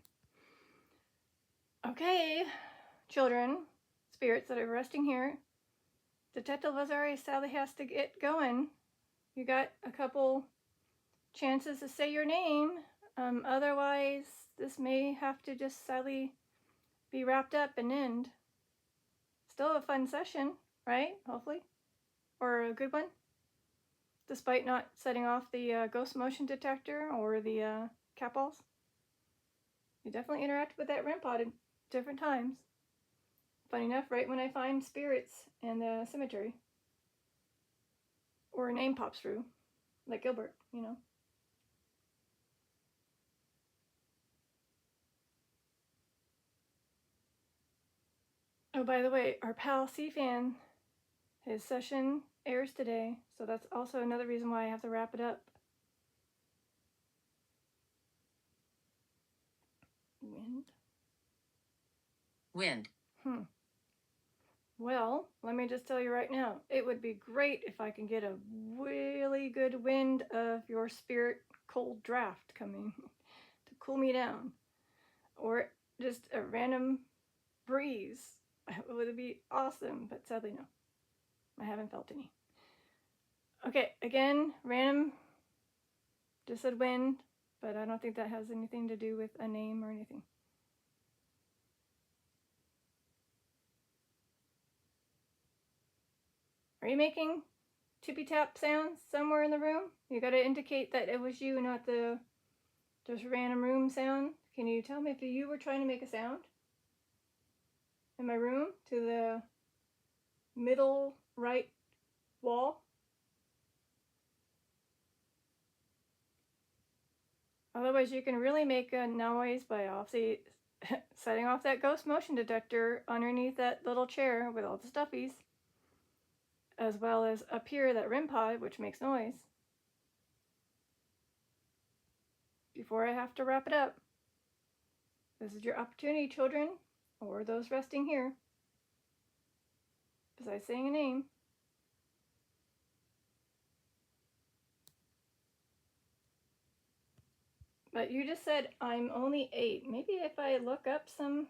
[SPEAKER 1] Okay, children, spirits that are resting here. Detective Lazari sadly has to get going. You got a couple chances to say your name. Otherwise, this may have to just sadly be wrapped up and end. Still a fun session, right? Hopefully. Or a good one. Despite not setting off the ghost motion detector or the cat balls. You definitely interact with that REM pod at different times. Funny enough, right when I find spirits in the cemetery. Or a name pops through. Like Gilbert, you know. Oh, by the way, our pal C-Fan, his session airs today, so that's also another reason why I have to wrap it up.
[SPEAKER 2] Wind.
[SPEAKER 1] Well, let me just tell you right now, it would be great if I can get a really good wind of your spirit cold draft coming to cool me down. Or just a random breeze. It would be awesome, but sadly no. I haven't felt any. Okay, again, random, just said wind, but I don't think that has anything to do with a name or anything. Are you making tippy tap sounds somewhere in the room? You gotta indicate that it was you, not the just random room sound. Can you tell me if you were trying to make a sound in my room to the middle right wall? Otherwise, you can really make a noise by obviously setting off that ghost motion detector underneath that little chair with all the stuffies, as well as up here that REM pod, which makes noise. Before I have to wrap it up, this is your opportunity, children, or those resting here, besides saying a name. But you just said I'm only 8. Maybe if I look up some...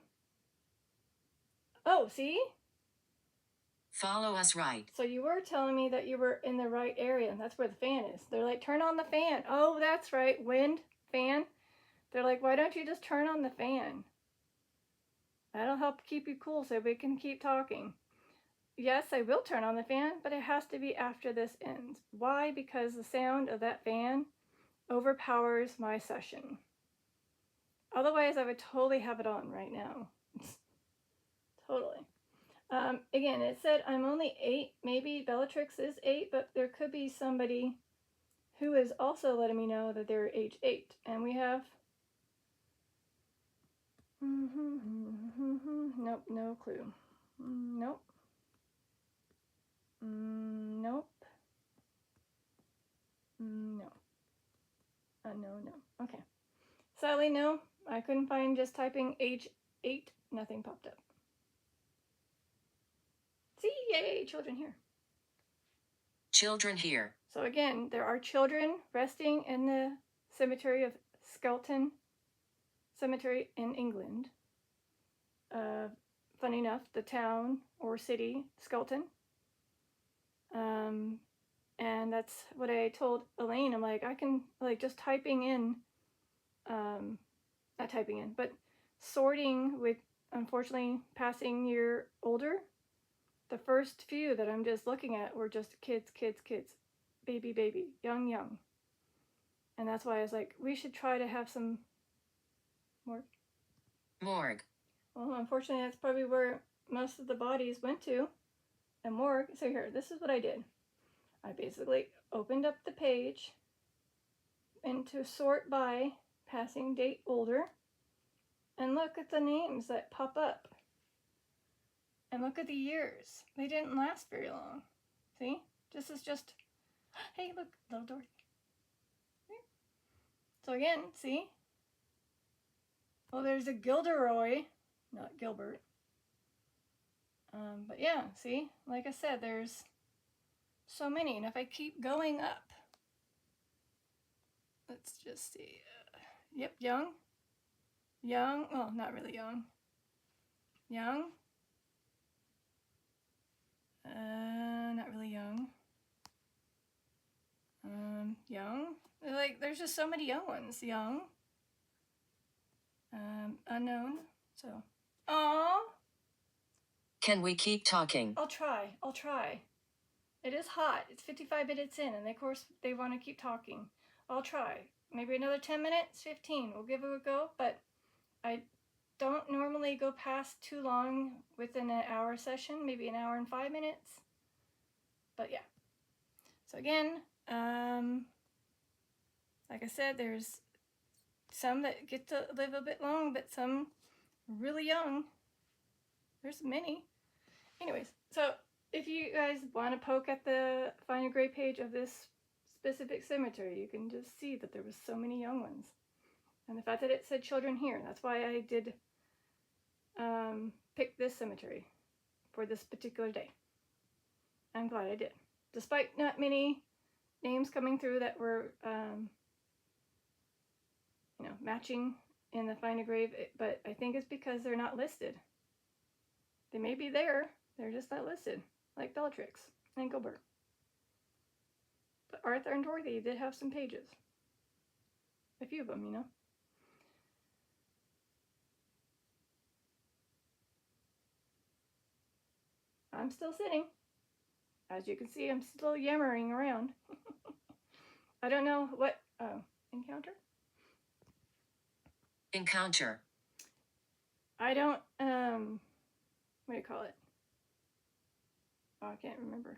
[SPEAKER 1] Oh, see?
[SPEAKER 2] Follow us right.
[SPEAKER 1] So you were telling me that you were in the right area, and that's where the fan is. They're like, turn on the fan. Oh, that's right, wind, fan. They're like, why don't you just turn on the fan? That'll help keep you cool so we can keep talking. Yes, I will turn on the fan, but it has to be after this ends. Why? Because the sound of that fan overpowers my session. Otherwise, I would totally have it on right now. Totally. Again, it said I'm only 8. Maybe Bellatrix is 8, but there could be somebody who is also letting me know that they're age 8. And we have... Nope, no clue. Nope. Nope. No. No. Okay. Sadly, no. I couldn't find just typing age 8. Nothing popped up. See, yay, children here.
[SPEAKER 2] Children here.
[SPEAKER 1] So again, there are children resting in the cemetery of Skelton Cemetery in England. Funny enough, the town or city, Skelton. And that's what I told Elaine. I'm like, I can, like, just typing in, not typing in, but sorting with, unfortunately, passing year older. The first few that I'm just looking at were just kids, baby, young. And that's why I was like, we should try to have some
[SPEAKER 2] Morgue.
[SPEAKER 1] Well, unfortunately, that's probably where most of the bodies went to. And morgue. So here, this is what I did. I basically opened up the page and to sort by passing date older. And look at the names that pop up. And look at the years. They didn't last very long. See? This is just... Hey, look, little Dorothy. So again, see? Well, there's a Gilderoy, not Gilbert. But yeah, see? Like I said, there's so many. And if I keep going up, let's just see. Yep, young. Well, not really young. Young. Not really young. Young. Like, there's just so many young ones. Young. unknown. So, aww.
[SPEAKER 2] Can we keep talking?
[SPEAKER 1] I'll try. It is hot. It's 55 minutes in, and of course they want to keep talking. I'll try. Maybe another 10 minutes, 15. We'll give it a go, but I don't normally go past too long within an hour session, maybe an hour and 5 minutes. But yeah. So again, like I said, there's some that get to live a bit long, but some really young. There's many. Anyways, so if you guys want to poke at the Find a Grave page of this specific cemetery, you can just see that there was so many young ones. And the fact that it said children here, that's why I did pick this cemetery for this particular day. I'm glad I did. Despite not many names coming through that were, matching in the Find a Grave, but I think it's because they're not listed. They may be there, they're just not listed, like Bellatrix and Gilbert. But Arthur and Dorothy did have some pages. A few of them, I'm still sitting. As you can see, I'm still yammering around. I don't know what, encounter?
[SPEAKER 2] Encounter.
[SPEAKER 1] I don't, what do you call it? Oh, I can't remember.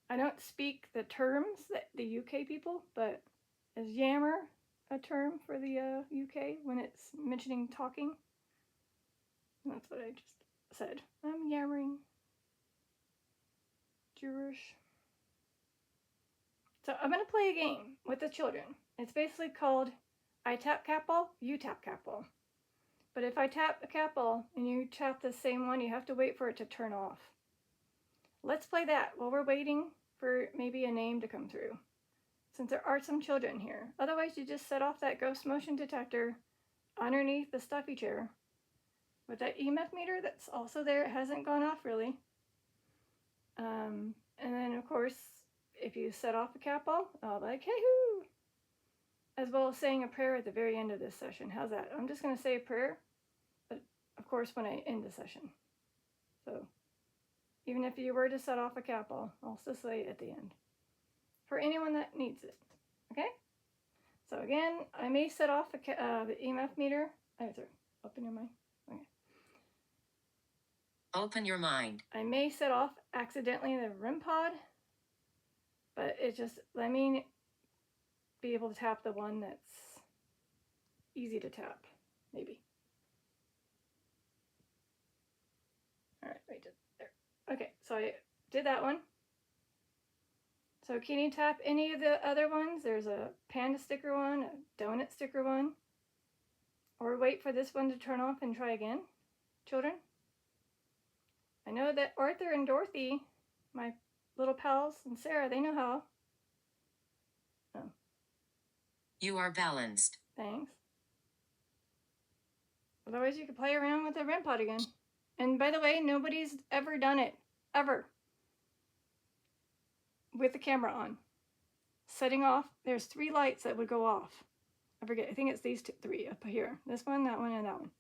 [SPEAKER 1] I don't speak the terms that the UK people, but is yammer a term for the UK when it's mentioning talking? That's what I just said. I'm yammering. Gibberish. So I'm going to play a game with the children. It's basically called I tap Capel, you tap Capel. But if I tap a Capel and you tap the same one, you have to wait for it to turn off. Let's play that while we're waiting for maybe a name to come through, since there are some children here. Otherwise, you just set off that ghost motion detector underneath the stuffy chair with that EMF meter that's also there. It hasn't gone off really. And then, of course, if you set off a Capel, I'll be like, hey-hoo! As well as saying a prayer at the very end of this session. How's that? I'm just going to say a prayer, but of course when I end the session. So even if you were to set off a Capel, I'll still say it at the end for anyone that needs it. Okay? So again, I may set off the EMF meter. Oh, sorry. Open your mind. Okay.
[SPEAKER 2] Open your mind.
[SPEAKER 1] I may set off accidentally the REM pod, but it just let me be able to tap the one that's easy to tap, maybe. All right, wait, there. Okay, so I did that one. So can you tap any of the other ones? There's a panda sticker one, a donut sticker one, or wait for this one to turn off and try again, children? I know that Arthur and Dorothy, my little pals, and Sarah, they know how. Oh.
[SPEAKER 2] You are balanced.
[SPEAKER 1] Thanks. Otherwise, you could play around with the REM pod again. And by the way, nobody's ever done it. Ever. With the camera on. Setting off, there's 3 lights that would go off. I forget, I think it's these 3 up here. This one, that one, and that one.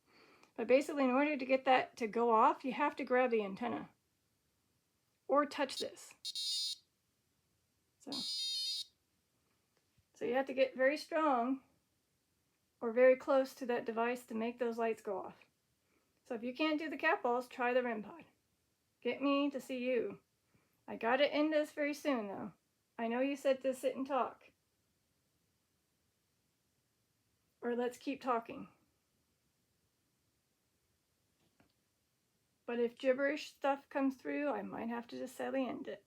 [SPEAKER 1] But basically, in order to get that to go off, you have to grab the antenna. Or touch this. So you have to get very strong or very close to that device to make those lights go off. So if you can't do the Capels, try the REM pod. Get me to see you. I gotta end this very soon though. I know you said to sit and talk. Or let's keep talking. But if gibberish stuff comes through, I might have to just sadly end it.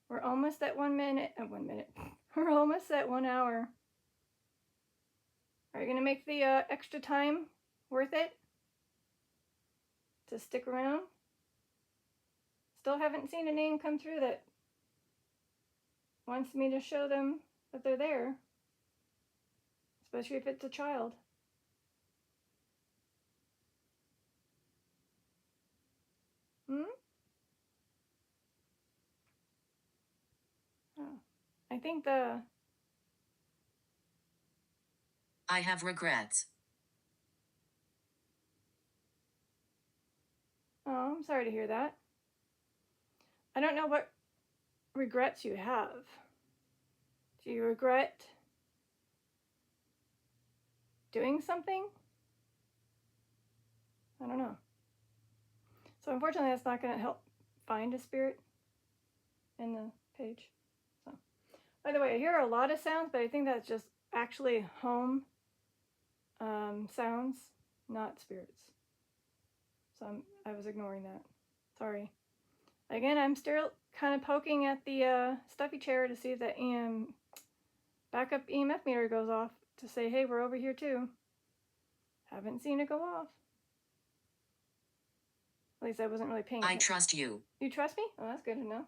[SPEAKER 1] We're almost at 1 minute. 1 minute. We're almost at 1 hour. Are you going to make the extra time worth it? To stick around? Still haven't seen a name come through that wants me to show them that they're there. Especially if it's a child. Oh, I think
[SPEAKER 2] I have regrets.
[SPEAKER 1] Oh, I'm sorry to hear that. I don't know what regrets you have. Do you regret doing something? I don't know. So unfortunately, that's not going to help find a spirit in the page. So, by the way, I hear a lot of sounds, but I think that's just actually home sounds, not spirits. So I was ignoring that. Sorry. Again, I'm still kind of poking at the stuffy chair to see if that backup EMF meter goes off to say, hey, we're over here too. Haven't seen it go off. At least I wasn't really paying attention.
[SPEAKER 2] I trust you.
[SPEAKER 1] You trust me? Oh, that's good to know.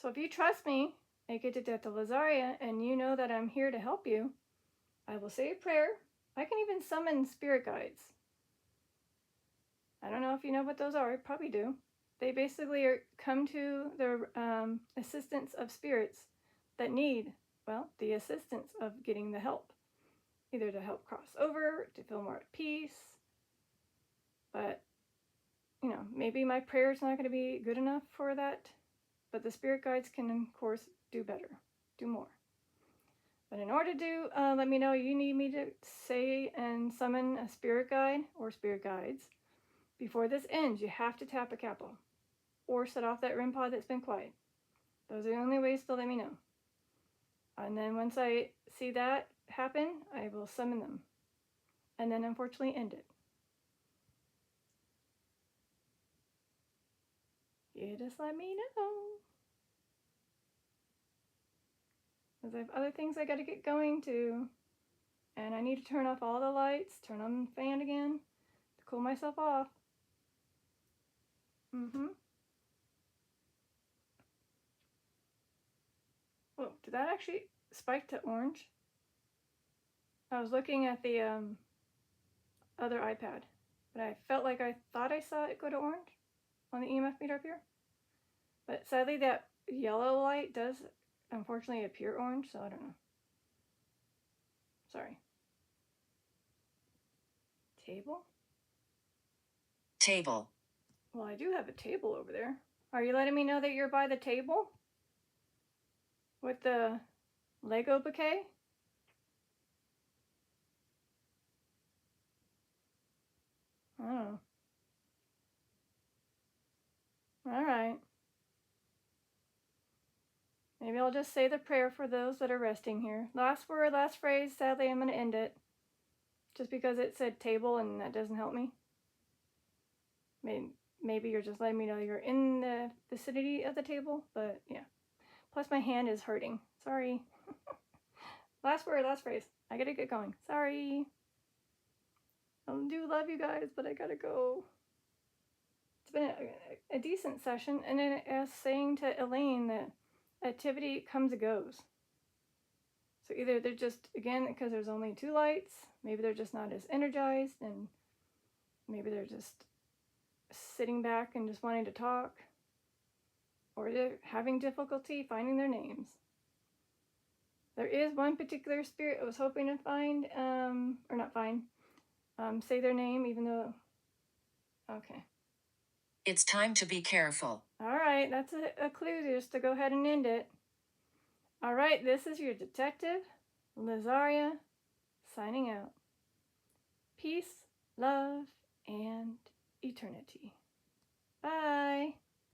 [SPEAKER 1] So if you trust me, aka to Lazaria, and you know that I'm here to help you, I will say a prayer. I can even summon spirit guides. I don't know if you know what those are. I probably do. They basically come to the assistance of spirits that need, well, the assistance of getting the help. Either to help cross over, to feel more at peace. But, you know, maybe my prayer's not going to be good enough for that. But the spirit guides can, of course, do better, do more. But in order to let me know you need me to say and summon a spirit guide or spirit guides, before this ends, you have to tap a capo or set off that REM pod that's been quiet. Those are the only ways to let me know. And then once I see that happen, I will summon them. And then unfortunately end it. You just let me know. Because I have other things I got to get going to. And I need to turn off all the lights, turn on the fan again to cool myself off. Oh, did that actually spike to orange? I was looking at the other iPad, but I felt like I thought I saw it go to orange on the EMF meter up here. But sadly, that yellow light does unfortunately appear orange, so I don't know. Sorry. Table?
[SPEAKER 2] Table.
[SPEAKER 1] Well, I do have a table over there. Are you letting me know that you're by the table? With the Lego bouquet? Oh. Alright. Maybe I'll just say the prayer for those that are resting here. Last word, last phrase. Sadly, I'm going to end it. Just because it said table and that doesn't help me. Maybe you're just letting me know you're in the vicinity of the table, but yeah. Plus my hand is hurting. Sorry. Last word, last phrase. I gotta get going. Sorry. I do love you guys, but I gotta go. It's been a decent session, and then I was saying to Elaine that activity comes and goes. So either they're just, again, because there's only 2 lights, maybe they're just not as energized, and maybe they're just sitting back and just wanting to talk, or they're having difficulty finding their names. There is one particular spirit I was hoping to find, or not find, say their name, even though, okay.
[SPEAKER 2] It's time to be careful.
[SPEAKER 1] All right, that's a clue just to go ahead and end it. All right, this is your detective, Lazaria, signing out. Peace, love, and eternity.